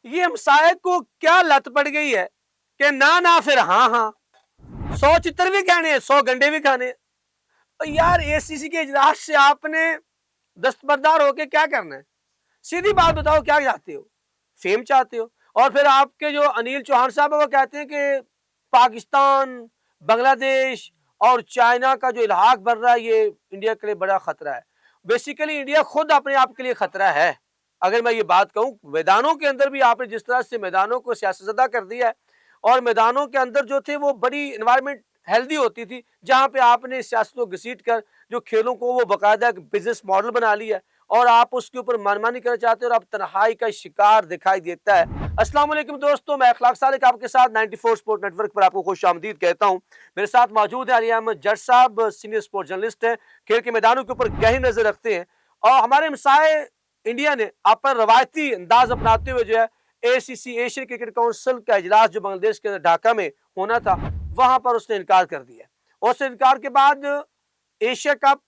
ये हमसाये को क्या लत पड़ गई है कि ना ना फिर हाँ हाँ, 100 चित्र भी कहने हैं, 100 गंडे भी खाने हैं। तो यार एसीसी के इजलास से आपने दस्तबरदार होके क्या करना है? सीधी बात बताओ, क्या चाहते हो? फेम चाहते हो? और फिर आपके जो अनिल चौहान साहब है वो कहते हैं कि पाकिस्तान, बांग्लादेश और चाइना का जो इल्हाक बढ़ रहा है ये इंडिया के लिए बड़ा खतरा है। बेसिकली इंडिया खुद अपने आप के लिए खतरा है। अगर मैं ये बात कहूं, मैदानों के अंदर भी आपने जिस तरह से मैदानों को सियासतज़दा कर दिया है, और मैदानों के अंदर जो थे वो बड़ी एनवायरनमेंट हेल्दी होती थी, जहां पे आपने सियासत को घसीट कर जो खेलों को वो बाकायदा बिजनेस मॉडल बना लिया है, और आप उसके ऊपर मनमानी करना चाहते हो और आप तन्हाई का शिकार दिखाई देता है। अस्सलाम वालेकुम दोस्तों, मैं अखलाक सालिक आपके साथ 94 स्पोर्ट नेटवर्क पर आपको खुशामदीद कहता हूं। मेरे साथ मौजूद है अली अहमद जट साहब, सीनियर स्पोर्ट जर्नलिस्ट हैं, खेल के मैदानों के ऊपर गहरी नजर रखते हैं, और हमारे हमसाये इंडिया ने अपन रवायती अंदाज अपनाते हुए जो है एसीसी एशियन क्रिकेट काउंसिल का इजलास जो बांग्लादेश के ढाका में होना था, वहां पर उसने इनकार कर दिया। और उस इनकार के बाद एशिया कप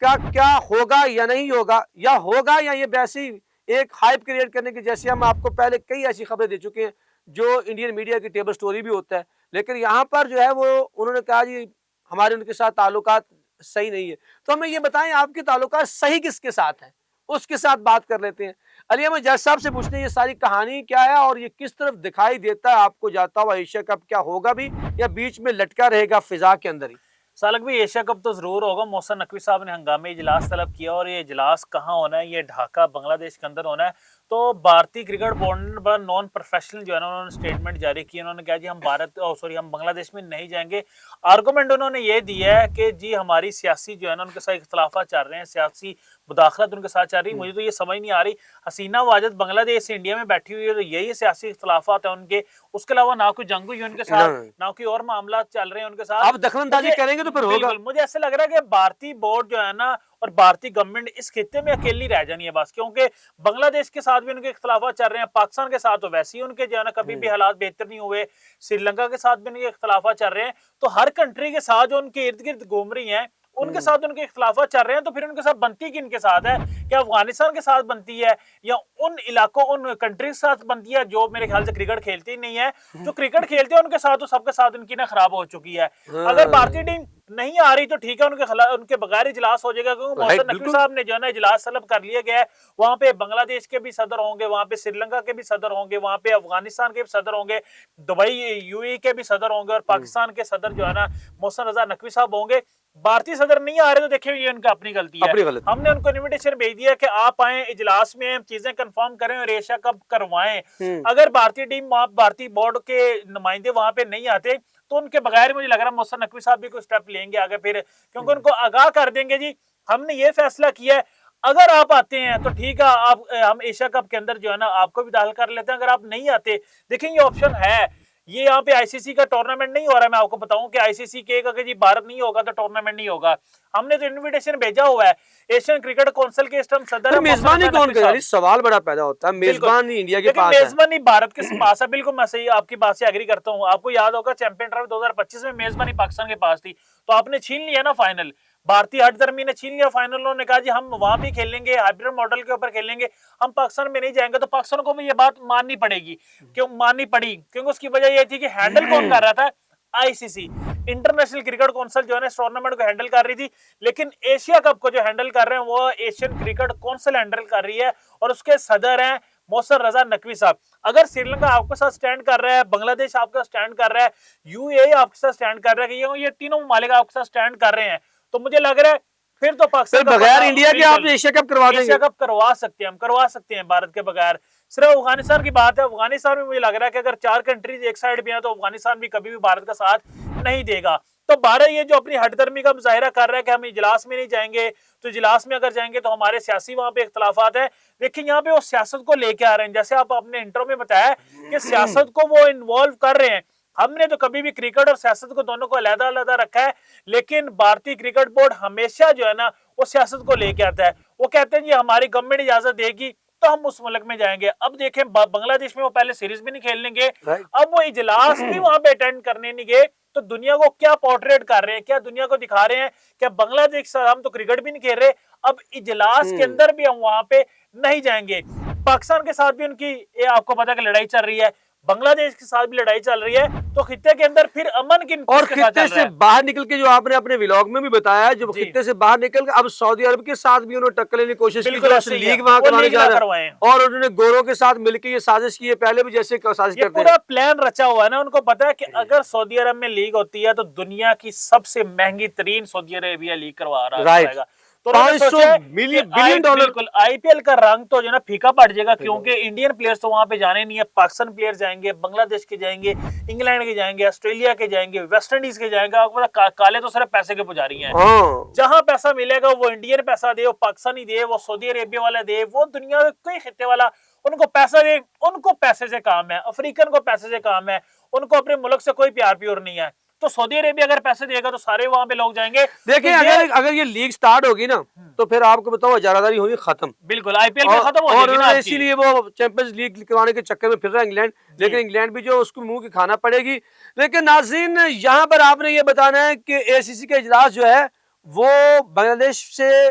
का क्या होगा या नहीं होगा, या होगा या ये वैसी एक हाइप क्रिएट करने की, जैसे हम आपको पहले कई ऐसी खबरें दे चुके हैं जो इंडियन मीडिया की टेबल स्टोरी भी होता है, लेकिन यहाँ पर जो है वो उन्होंने कहा जी हमारे उनके साथ ताल्लुकात सही नहीं है। तो हमें ये बताएं आपके ताल्लुकात सही किसके साथ हैं, उसके साथ बात कर लेते हैं। अली अहमद जज साहब से पूछते हैं ये सारी कहानी क्या है और ये किस तरफ दिखाई देता है आपको जाता हुआ एशिया कप, क्या होगा भी या बीच में लटका रहेगा फिजा के अंदर ही? सालक भी एशिया कप तो जरूर होगा। मोहसिन नकवी साहब ने हंगामी इजलास तलब किया और ये इजलास कहाँ होना है, ये ढाका बांग्लादेश के अंदर होना है। तो भारतीय क्रिकेट बोर्ड ने बड़ा नॉन प्रोफेशनल जो है ना उन्होंने स्टेटमेंट जारी किया। उन्होंने कहा जी हम बांग्लादेश में नहीं जाएंगे। आर्गूमेंट उन्होंने ये दिया है कि जी हमारी सियासी जो है ना उनके साथ इख्तलाफा चल रहे हैं, सियासी मुदाखलत उनके साथ चल रही है। मुझे तो ये समझ नहीं आ रही, हसीना वाजिद बांग्लादेश से इंडिया में बैठी हुई है तो यही सियासी इख्तलाफात है उनके, उसके अलावा ना कोई जंग हुई उनके साथ, ना कोई और मामला चल रहे हैं उनके साथ। आप दखलंदाजी करेंगे तो फिर होगा। मुझे ऐसे लग रहा है कि भारतीय बोर्ड जो है ना और भारतीय गवर्नमेंट इस खित्ते में अकेली रह जानी है बस, क्योंकि बांग्लादेश के साथ भी उनके इख्तलाफात चल रहे हैं, पाकिस्तान के साथ तो वैसे ही उनके जो है ना कभी भी हालात बेहतर नहीं हुए, श्रीलंका के साथ भी उनके इख्तलाफात चल रहे हैं। तो हर कंट्री के साथ जो उनके इर्द गिर्द घूम रही हैं उनके साथ उनके इख्तलाफात चल रहे हैं, तो फिर उनके साथ बनती किनके साथ है? क्या अफगानिस्तान के साथ बनती है या उन इलाकों उन कंट्री के साथ बनती है जो मेरे ख्याल से क्रिकेट खेलती ही नहीं है? जो क्रिकेट खेलते हैं उनके साथ तो सबके साथ उनकी ना खराब हो चुकी है। अगर भारतीय टीम नहीं आ रही तो ठीक है, उनके बगैर इजलास हो जाएगा, क्योंकि मोहसिन नकवी साहब ने जो है ना इजलास तलब कर लिया गया है। वहां पे बांग्लादेश के भी सदर होंगे, वहां पे श्रीलंका के भी सदर होंगे, वहां पे अफगानिस्तान के भी सदर होंगे, दुबई यूएई के भी सदर होंगे और पाकिस्तान के सदर जो है ना मोहसिन रजा नकवी साहब होंगे। भारतीय सदर नहीं आ रहे तो देखिए ये उनका अपनी गलती है। हमने उनको इनविटेशन भेज दिया कि आप आए इजलास में, चीजें कंफर्म करें और एशिया कप करवाएं। अगर भारतीय टीम भारतीय बोर्ड के नुमाइंदे वहां पे नहीं आते तो उनके बगैर मुझे लग रहा है मोहसिन नकवी साहब भी कोई स्टेप लेंगे आगे फिर, क्योंकि उनको आगाह कर देंगे जी हमने ये फैसला किया है, अगर आप आते हैं तो ठीक है, आप हम एशिया कप के अंदर जो है ना आपको भी दाखिल कर लेते हैं, अगर आप नहीं आते देखें ये ऑप्शन है। ये यहाँ पे आईसीसी का टूर्नामेंट नहीं हो रहा है, मैं आपको बताऊं कि आईसीसी कहेगा कि जी भारत नहीं होगा तो टूर्नामेंट नहीं होगा। हमने तो इनविटेशन भेजा हुआ है, एशियन क्रिकेट काउंसिल के इस सदर। मेजबानी कौन करेगा? सवाल बड़ा पैदा होता है, मेजबानी इंडिया के पास है, मेजबानी भारत के पास है। बिल्कुल मैं सही आपकी बात से एग्री करता हूँ। आपको याद होगा चैंपियन ट्रॉफी 2025 में मेजबानी पाकिस्तान के पास थी, तो आपने छीन लिया ना फाइनल, भारतीय हठधर्मी ने छीन लिया फाइनल। उन्होंने कहा जी हम वहां भी खेलेंगे, हाइब्रिड मॉडल के ऊपर खेलेंगे, हम पाकिस्तान में नहीं जाएंगे। तो पाकिस्तान को भी ये बात माननी पड़ेगी, क्यों माननी पड़ी? क्योंकि उसकी वजह ये थी कि हैंडल कौन कर रहा था? आईसीसी, इंटरनेशनल क्रिकेट काउंसिल जो है ना इस टूर्नामेंट को हैंडल कर रही थी, लेकिन एशिया कप को जो हैंडल कर रहे हैं वो एशियन क्रिकेट काउंसिल हैंडल कर रही है और उसके सदर हैं मोहसिन रजा नकवी साहब। अगर श्रीलंका आपके साथ स्टैंड कर रहा है, बांग्लादेश आपके साथ स्टैंड कर रहा है, यूएई आपके साथ स्टैंड कर रहा है, ये तीनों ममालिक आपके साथ स्टैंड कर रहे हैं, तो मुझे लग रहा है फिर तो पाकिस्तान बगैर इंडिया के आप एशिया कप करवा देंगे। एशिया कप करवा सकते हैं, हम करवा सकते हैं भारत के बगैर। सिर्फ अफगानिस्तान की बात है, अफगानिस्तान में मुझे लग रहा है कि अगर 4 कंट्रीज एक साइड पे हैं तो अफगानिस्तान भी कभी भी भारत का साथ नहीं देगा। तो भारत ये जो अपनी हठधर्मी का मुजाहिरा कर रहा है कि हम इजलास में नहीं जाएंगे, तो इजलास में अगर जाएंगे तो हमारे सियासी वहां पे इख्तलाफात है। देखिए यहाँ पे वो सियासत को लेके आ रहे हैं, जैसे आप अपने इंट्रो में बताया कि सियासत को वो इन्वॉल्व कर रहे हैं। हमने तो कभी भी क्रिकेट और सियासत को दोनों को अलग अलग रखा है, लेकिन भारतीय क्रिकेट बोर्ड हमेशा जो है ना वो सियासत को लेके आता है। वो कहते हैं जी हमारी गवर्नमेंट इजाजत देगी तो हम उस मुल्क में जाएंगे। अब देखें बांग्लादेश में वो पहले सीरीज भी नहीं खेलने गए, अब वो इजलास भी वहां पे अटेंड करने नहीं गए, तो दुनिया को क्या पोर्ट्रेट कर रहे हैं, क्या दुनिया को दिखा रहे हैं कि बांग्लादेश से हम तो क्रिकेट भी नहीं खेल रहे, अब इजलास के अंदर भी हम वहां पे नहीं जाएंगे। पाकिस्तान के साथ भी उनकी ये आपको पता है कि लड़ाई चल रही है, बांग्लादेश के साथ भी लड़ाई चल रही है, तो खित्ते के अंदर फिर अमन किन और किसके साथ खित्ते चल से रहा है? बाहर निकल के, जो आपने अपने व्लॉग में भी बताया, जो जी। खित्ते से बाहर निकल के अब सऊदी अरब के साथ भी उन्होंने टक्कर लेने की कोशिश की, बिल्कुल जो ऐसे ही है, लीग वहां वो करवाने लीग जा ना रहा करवाएं। है, और उन्होंने गोरों के साथ मिलकर ये साजिश की है, पहले भी जैसे साजिश ये करते हैं। पूरा प्लान रचा हुआ है ना, उनको पता है कि अगर सऊदी अरब में लीग होती है तो दुनिया की सबसे महंगी तरीन सऊदी अरेबिया लीग करवा रहा राइट, रहेगा। तो उन्होंने 500 सोचा है कि बिलियन डॉलर। बिल्कुल आईपीएल का रंग तो जो है ना फीका पड़ जाएगा, क्योंकि इंडियन प्लेयर्स तो वहां पे जाने नहीं है, पाकिस्तान प्लेयर जाएंगे, बांग्लादेश के जाएंगे, इंग्लैंड के जाएंगे, ऑस्ट्रेलिया के जाएंगे, वेस्ट इंडीज के जाएंगे। आपको पता काले तो सिर्फ पैसे के पुजारी हैं। हाँ, जहां पैसा मिलेगा वो इंडियन पैसा दे, वो पाकिस्तानी दे, वो सऊदी अरेबिया वाला दे, वो दुनिया के कोई खित्ते वाला उनको पैसा दे, उनको पैसे से काम है, अफ्रीकन को पैसे से काम है, उनको अपने मुल्क से कोई प्यार प्योर नहीं है। तो सऊदी अरेबिया अगर पैसे देगा तो सारे वहां पे लोग जाएंगे। देखिए तो अगर ये लीग स्टार्ट होगी ना, तो फिर आपको बताओ इजारादारी होगी खत्म, बिल्कुल आईपीएल भी खत्म हो और जाएगी ना उन्होंने आपकी। इसीलिए वो चैंपियंस लीग करवाने के चक्कर में फिर रहा है इंग्लैंड, लेकिन इंग्लैंड भी जो उसको मुंह की खाना पड़ेगी। लेकिन नाज़रीन, यहाँ पर आपने ये बताना है कि एसीसी का इजलास जो है वो बांग्लादेश से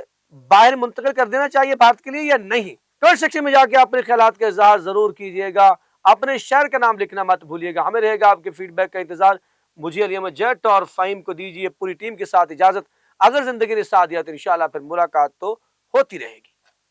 बाहर मुंतकिल कर देना चाहिए भारत के लिए या नहीं। कमेंट सेक्शन में जाके अपने ख्यालात का इजहार जरूर कीजिएगा, अपने शहर का नाम लिखना मत भूलिएगा। हमें रहेगा आपके फीडबैक का इंतजार। मुझे अली अहमद जट और फ़हीम को दीजिए पूरी टीम के साथ इजाजत। अगर जिंदगी ने साथ दिया तो इंशाल्लाह फिर मुलाकात तो होती रहेगी।